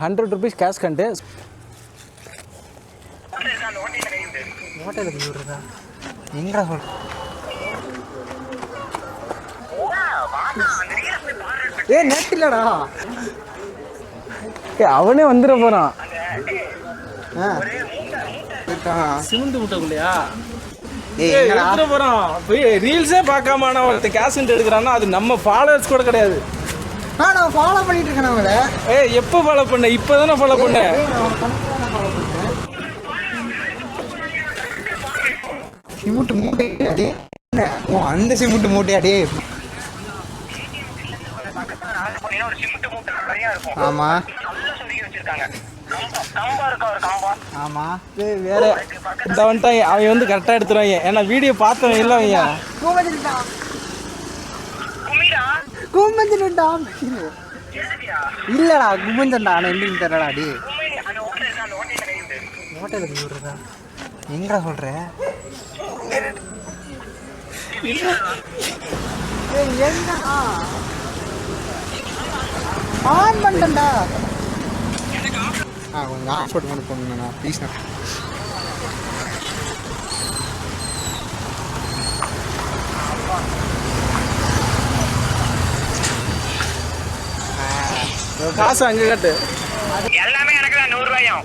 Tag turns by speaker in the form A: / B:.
A: 100 rupees cash கண்டு
B: ஹோட்டலுக்கு விடுறதா எங்கடா சொல் நெட் இல்லடா
A: அவனே வந்துட போறான்.
C: சிமெண்ட் முட்டைக்குள்ளையா எடுத்துட போறான். போய் ரீல்ஸே பார்க்காம ஆனா ஒருத்தன் கேஷ் எடுக்கிறான்னா அது நம்ம ஃபாலோவர்ஸ் கூட கிடையாது.
B: நான் ஃபாலோ பண்ணிட்டு இருக்கேன் அவங்கள.
C: எப்போ ஃபாலோ பண்ண? இப்போதானே ஃபாலோ பண்ண.
B: சிமெண்ட் மூட்டை அடே அந்த சிமெண்ட் மூட்டை அடே. ஆமா ஆமா
C: வேற இந்த வந்துட்டான். அவன் வந்து கரெக்டாக எடுத்துருவாங்க. ஏன்னா வீடியோ பார்த்தவன் இல்லை அவங்க.
B: கும்பஞ்சன்டா இல்லடா கும்பஞ்சன்டா ஆனால் எங்கேயும் தரடா அடி. ஹோட்டலுக்கு விடுறதா எங்கடா சொல்ற? ஆன் பண்ணிட்டேன்டா. கொஞ்சம் ஹாஸ்பிட்டல் கொண்டு போங்கண்ணா ப்ளீஸ்ண்ணா.
C: காசு அங்கே கட்டு.
D: எல்லாமே எனக்கு தான் 100 ரூபாயும்.